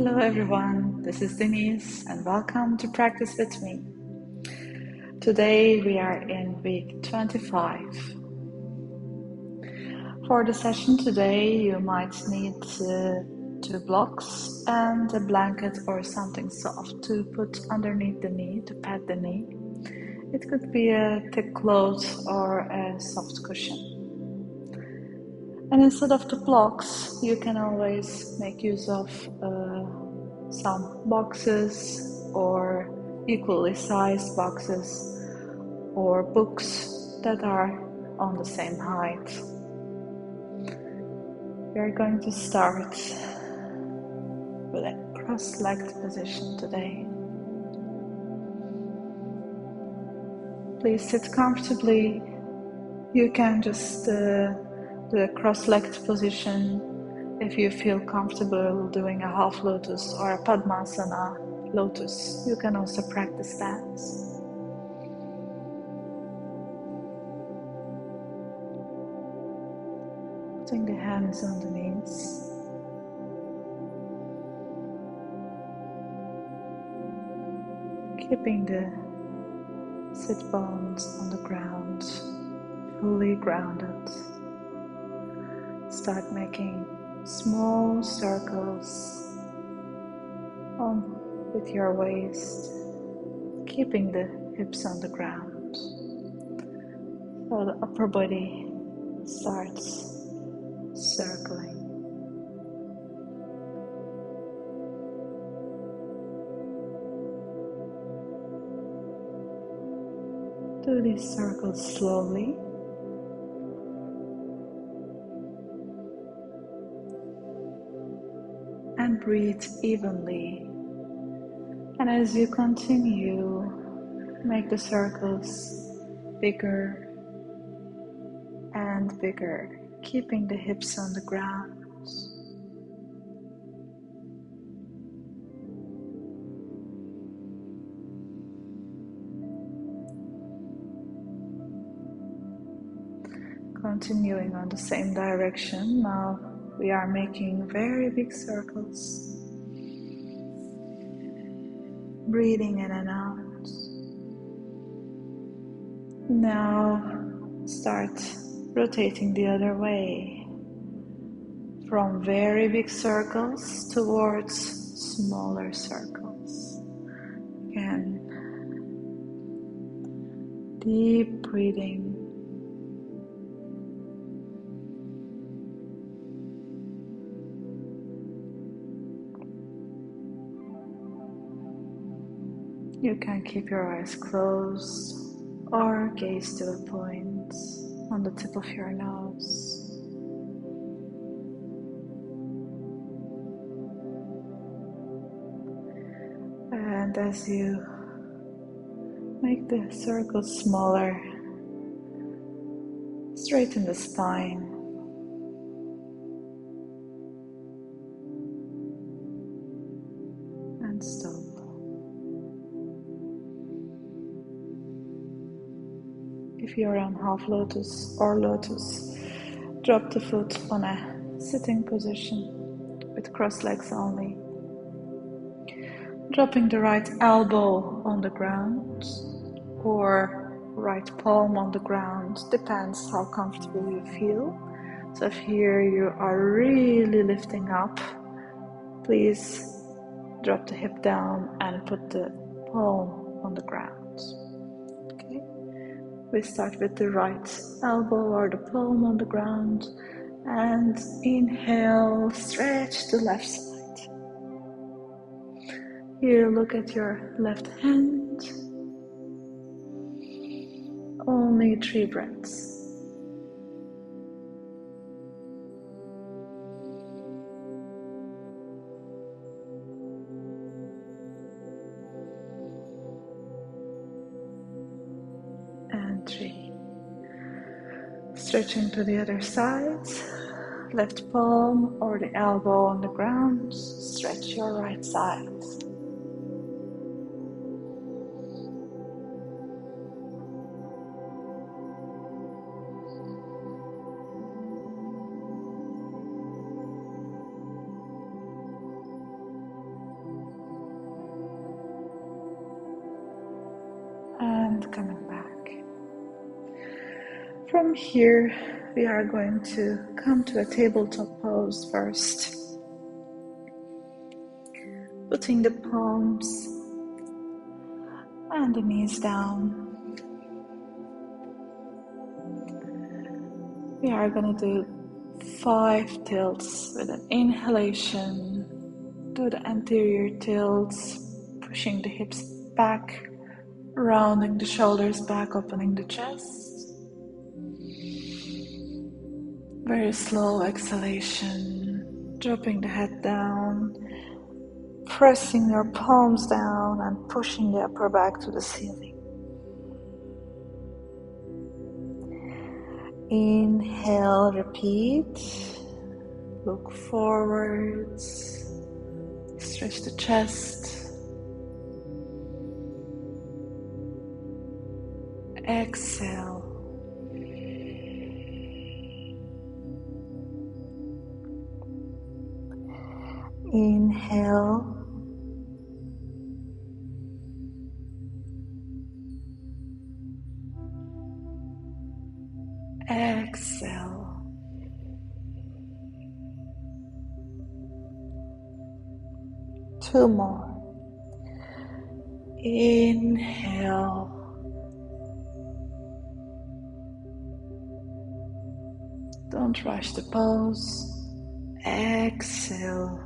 Hello everyone, this is Denise and welcome to Practice With Me. Today we are in week 25. For the session today you might need 2 blocks and a blanket or something soft to put underneath the knee to pad the knee. It could be a thick cloth or a soft cushion. And instead of the blocks, you can always make use of some boxes or equally sized boxes or books that are on the same height. We are going to start with a cross-legged position today. Please sit comfortably. You can just do a cross-legged position if you feel comfortable doing a half lotus or a Padmasana lotus. You can also practice that. Putting the hands on the knees. Keeping the sit bones on the ground, fully grounded. Start making small circles with your waist, keeping the hips on the ground. So the upper body starts circling. Do these circles slowly. And breathe evenly. And as you continue, make the circles bigger and bigger, keeping the hips on the ground. Continuing on the same direction, now we are making very big circles. Breathing in and out. Now start rotating the other way. From very big circles towards smaller circles. Again, deep breathing. You can keep your eyes closed or gaze to a point on the tip of your nose. And as you make the circles smaller, straighten the spine. And stop. If you're on half lotus or lotus, drop the foot on a sitting position with crossed legs only. Dropping the right elbow on the ground or right palm on the ground, depends how comfortable you feel. So if here you are really lifting up, please drop the hip down and put the palm on the ground. Okay. We start with the right elbow or the palm on the ground and inhale, stretch the left side. Here, look at your left hand. Only 3 breaths. And 3. Stretching to the other side. Left palm or the elbow on the ground. Stretch your right side. and coming back. From here, we are going to come to a tabletop pose first. Putting the palms and the knees down. We are going to do 5 tilts with an inhalation. Do the anterior tilts, pushing the hips back, rounding the shoulders back, opening the chest. Very slow exhalation, dropping the head down, pressing your palms down and pushing the upper back to the ceiling. Inhale, repeat. Look forwards. Stretch the chest. Exhale. Inhale. Exhale. Two more. Inhale. Don't rush the pose. Exhale.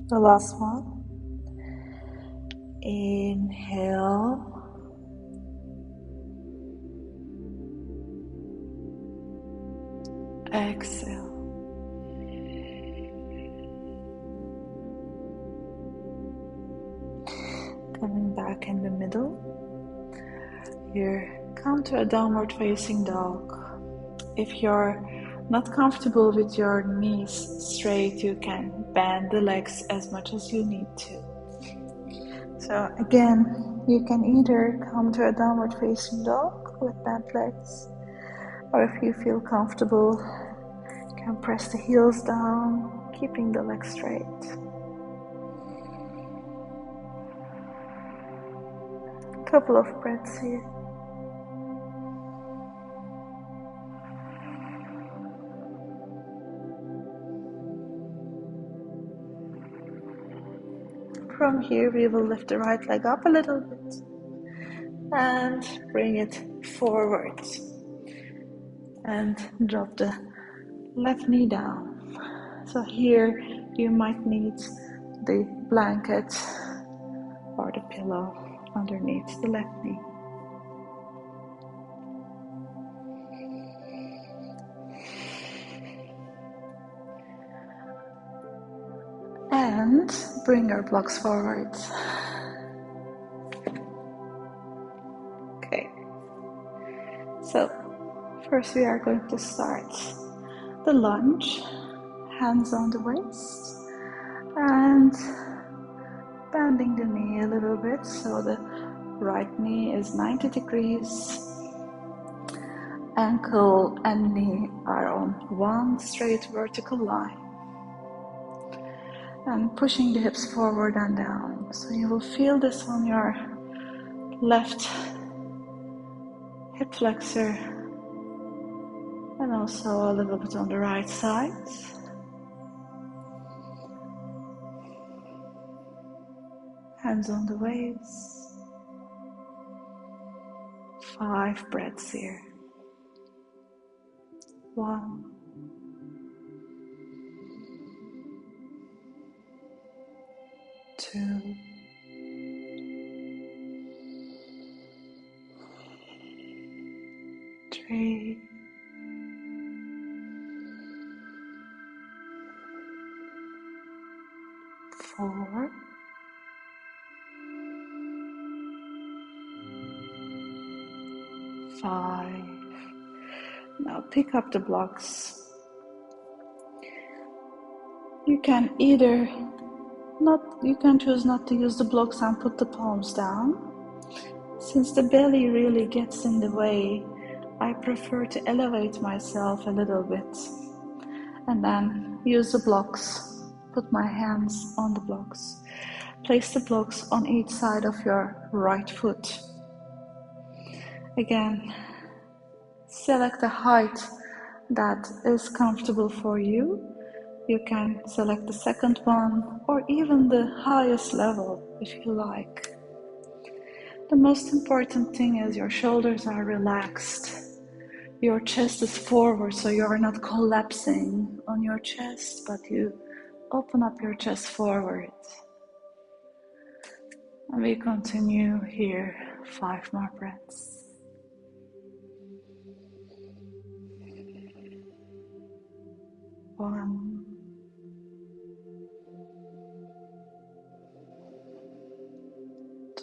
The last one. Inhale. Exhale. Coming back in the middle. Here, come to a downward facing dog. If you're not comfortable with your knees straight, you can bend the legs as much as you need to. So again, you can either come to a downward facing dog with bent legs, or if you feel comfortable, you can press the heels down, keeping the legs straight. Couple of breaths here. From here, we will lift the right leg up a little bit and bring it forward and drop the left knee down. So here you might need the blanket or the pillow underneath the left knee. And bring our blocks forward. Okay. So first we are going to start the lunge, hands on the waist, and bending the knee a little bit so the right knee is 90 degrees. Ankle and knee are on one straight vertical line. And pushing the hips forward and down. So you will feel this on your left hip flexor and also a little bit on the right side. Hands on the waist. 5 breaths here. 1. 2. 3. 4. 5. Now pick up the blocks. You can choose not to use the blocks and put the palms down. Since the belly really gets in the way, I prefer to elevate myself a little bit and then use the blocks, put my hands on the blocks. Place the blocks on each side of your right foot. Again, select a height that is comfortable for you. You can select the second one or even the highest level if you like. The most important thing is your shoulders are relaxed. Your chest is forward, so you are not collapsing on your chest, but you open up your chest forward. And we continue here, 5 more breaths. 1,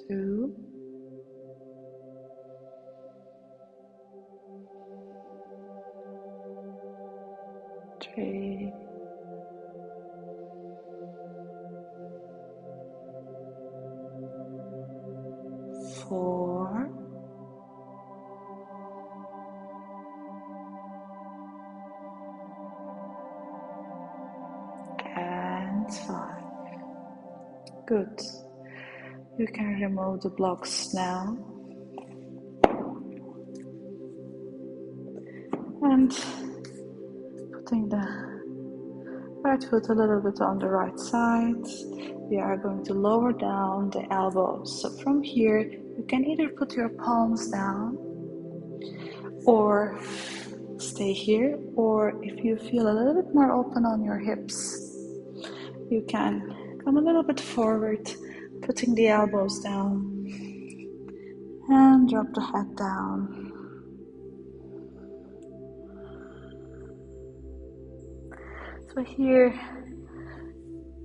2, 3, 4, and 5. Good. You can remove the blocks now. And putting the right foot a little bit on the right side, we are going to lower down the elbows. So from here, you can either put your palms down or stay here, or if you feel a little bit more open on your hips, you can come a little bit forward, putting the elbows down and drop the head down. So here,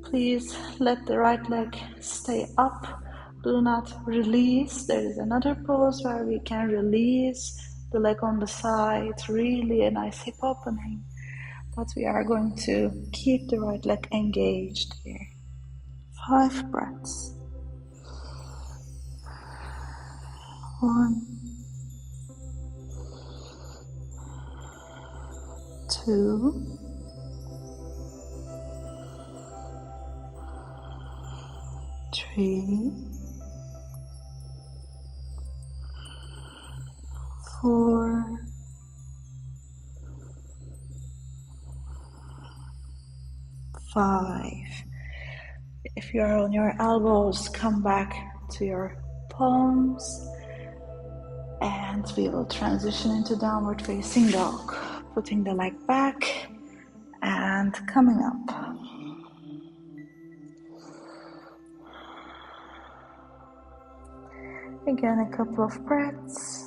please let the right leg stay up. Do not release. There is another pose where we can release the leg on the side, really a nice hip opening. But we are going to keep the right leg engaged here. 5 breaths. 1, 2, 3, 4, 5. If you are on your elbows, come back to your palms, and we will transition into downward facing dog, putting the leg back and coming up. Again, a couple of breaths.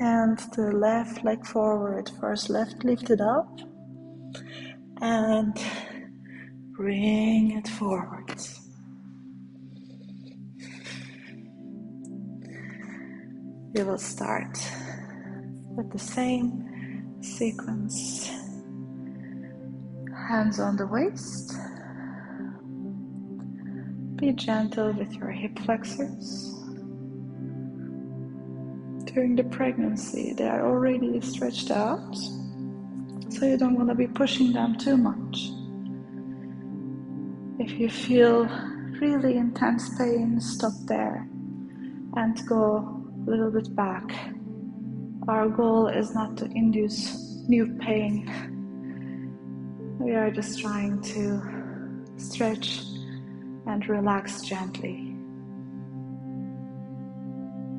And the left leg forward. First left, lift it up and bring it forward. We will start with the same sequence. Hands on the waist. Be gentle with your hip flexors. During the pregnancy, they are already stretched out, so you don't want to be pushing them too much. If you feel really intense pain, stop there and go a little bit back. Our goal is not to induce new pain. We are just trying to stretch and relax gently.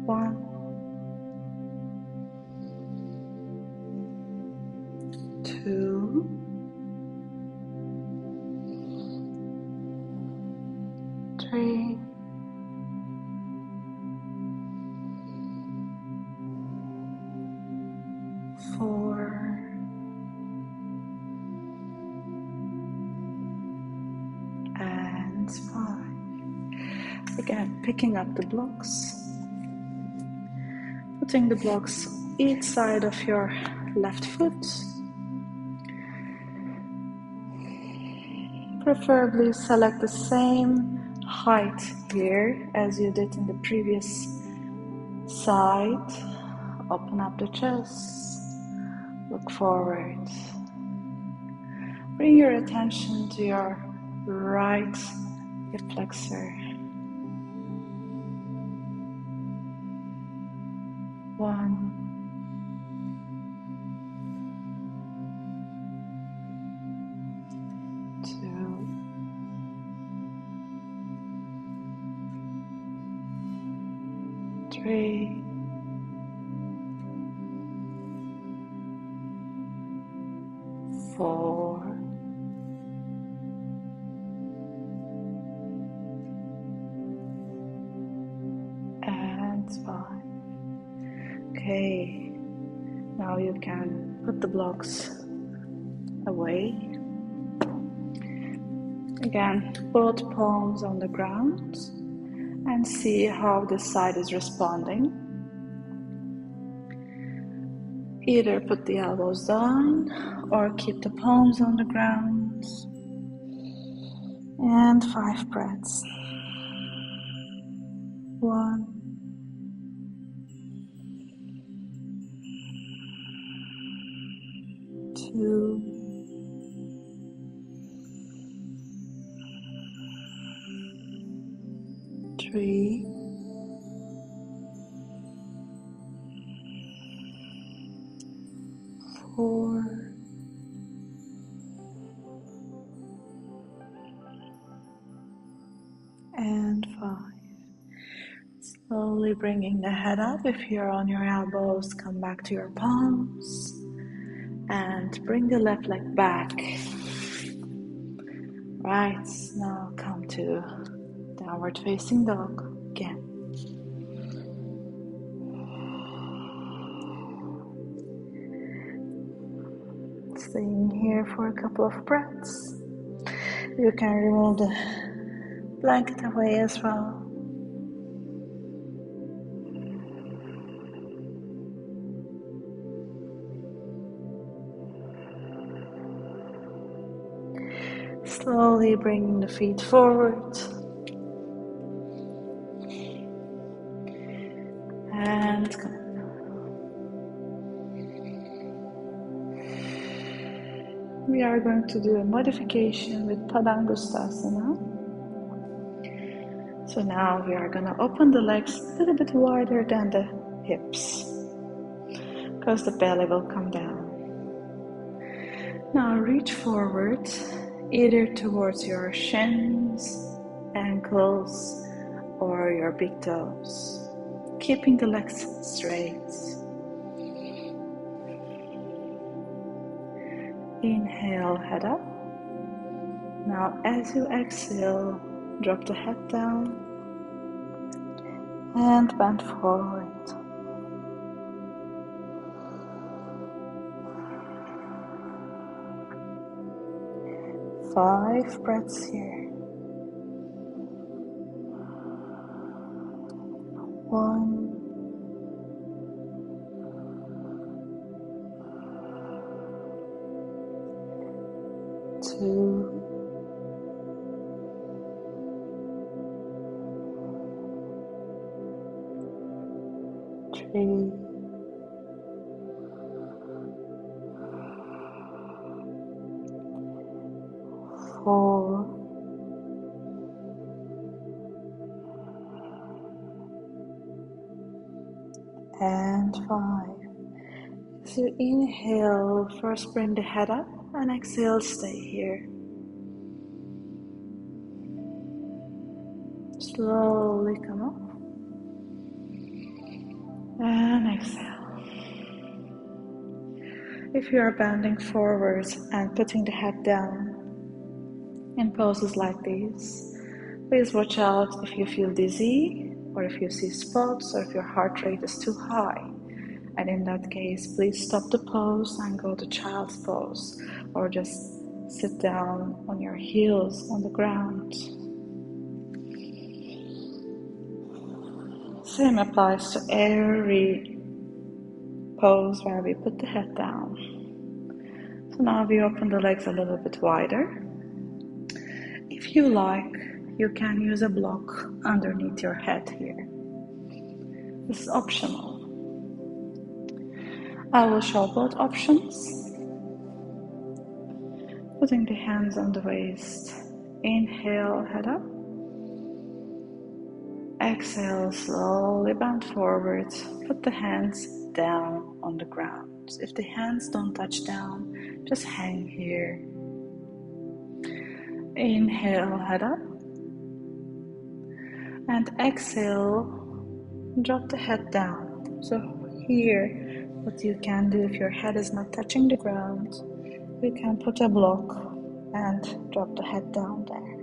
1, 2, 3, 4, and 5. Again, picking up the blocks, putting the blocks each side of your left foot. Preferably select the same height here as you did in the previous side, open up the chest, look forward. Bring your attention to your right hip flexor. 1, 2, 3, 4, and 5. Okay, now you can put the blocks away. Again, both palms on the ground and see how this side is responding. Either put the elbows down or keep the palms on the ground. And 5 breaths. 1, 2, 3, 4, and 5. Slowly bringing the head up. If you're on your elbows, come back to your palms and bring the left leg back. Right, now come to downward facing dog again. Staying here for a couple of breaths. You can remove the blanket away as well. Slowly bringing the feet forward. And come. We are going to do a modification with Padangusthasana. So now we are going to open the legs a little bit wider than the hips, because the belly will come down. Now reach forward, either towards your shins, ankles, or your big toes, keeping the legs straight. Inhale, head up. Now as you exhale, drop the head down and bend forward. Five breaths here. 1, 2, 3, 4, and 5. As you inhale, first bring the head up and exhale, stay here. Slowly come up and exhale. If you are bending forwards and putting the head down in poses like these, please watch out if you feel dizzy or if you see spots or if your heart rate is too high. And in that case, please stop the pose and go to child's pose, or just sit down on your heels on the ground. Same applies to every pose where we put the head down. So now we open the legs a little bit wider. If you like, you can use a block underneath your head here. This is optional. I will show both options. Putting the hands on the waist. Inhale, head up. Exhale, slowly bend forward. Put the hands down on the ground. If the hands don't touch down, just hang here. Inhale, head up. And exhale, drop the head down. So here, what you can do if your head is not touching the ground, you can put a block and drop the head down there.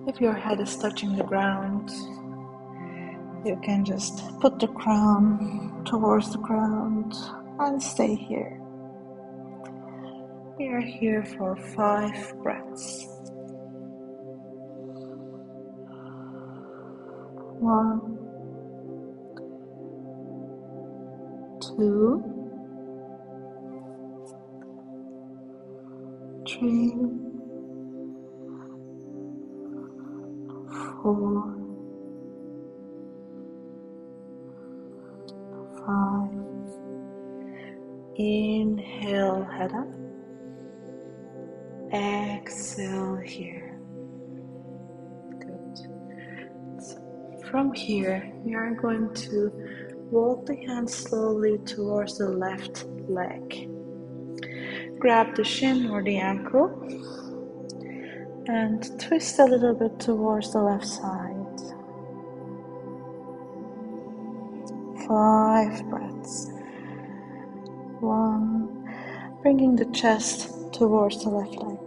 If your head is touching the ground, you can just put the crown towards the ground and stay here. We are here for 5 breaths. 1, 2, 3, 4, 5. Inhale, head up. Exhale here. Good. So from here, we are going to walk the hands slowly towards the left leg. Grab the shin or the ankle and twist a little bit towards the left side. 5 breaths. 1, bringing the chest towards the left leg.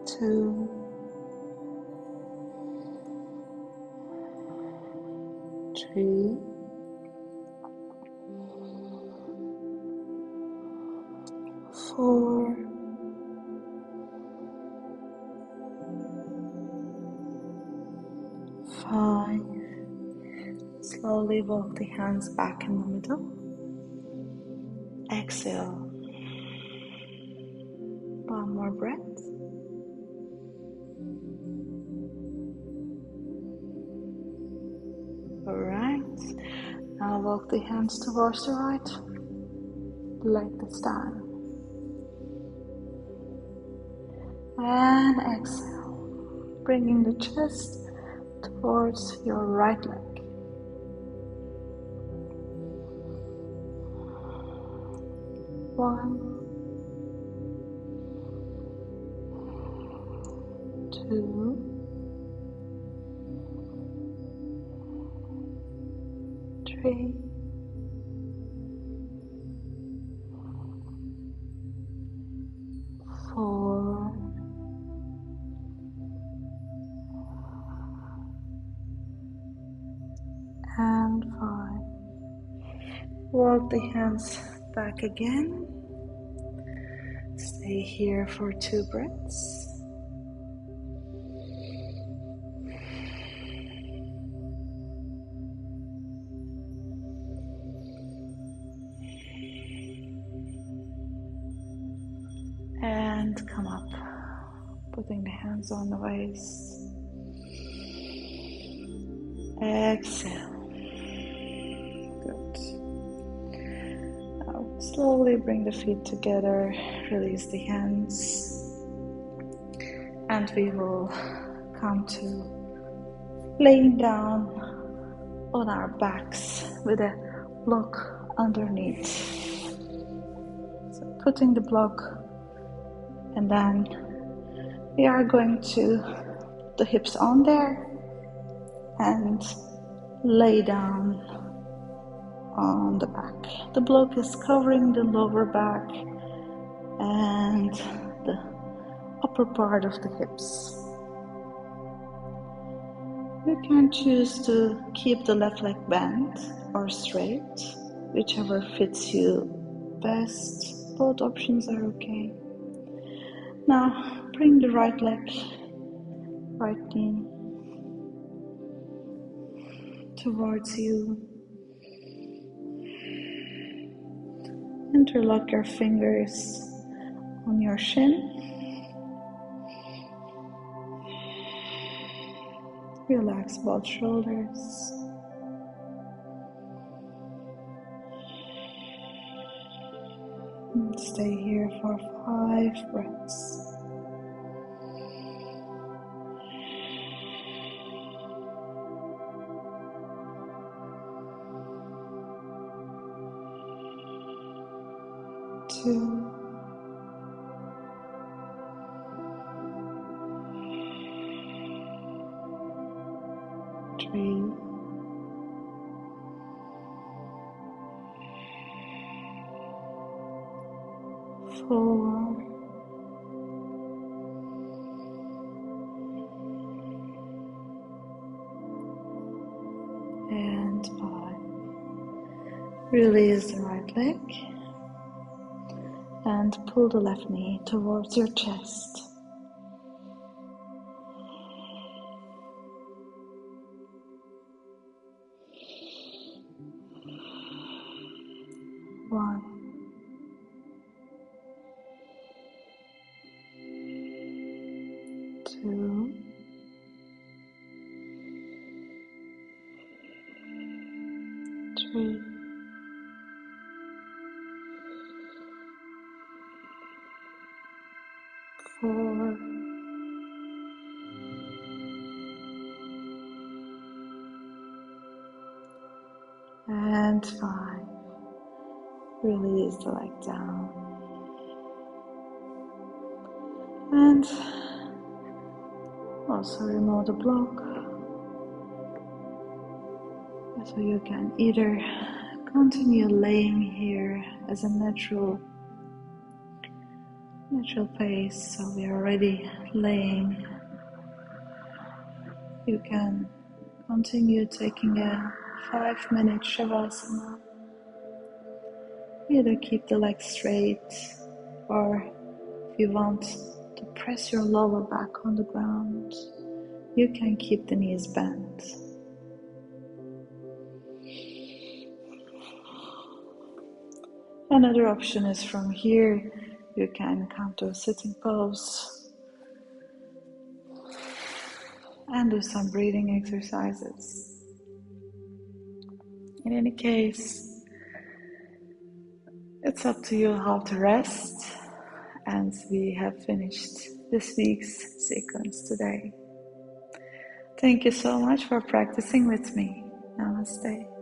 2, 3, 4, 5. Slowly walk the hands back in the middle. Exhale. 1 more breath. Alright. Now walk the hands towards the right leg that's down. And exhale. Bringing the chest towards your right leg. 1, 2, 3, 4, 5. Walk the hands back again. Stay here for 2 breaths. And come up, putting the hands on the waist. Exhale. Good. Now slowly bring the feet together, release the hands, and we will come to laying down on our backs with a block underneath. So putting the block, and then we are going to put the hips on there and lay down on the back. The block is covering the lower back and the upper part of the hips. You can choose to keep the left leg bent or straight, whichever fits you best. Both options are okay. Now bring the right leg, right knee towards you. Interlock your fingers on your shin. Relax both shoulders. And stay here for 5 breaths. 2, 3, 4, and 5. Release the right leg and pull the left knee towards your chest. 1, 2, 3, 4, and 5. Release the leg down. And also remove the block. So you can either continue laying here as a natural pace. So we are already laying. You can continue taking a 5-minute shavasana. Either keep the legs straight, or if you want to press your lower back on the ground, you can keep the knees bent. Another option is from here, you can come to a sitting pose and do some breathing exercises. In any case, it's up to you how to rest, and we have finished this week's sequence today. Thank you so much for practicing with me. Namaste.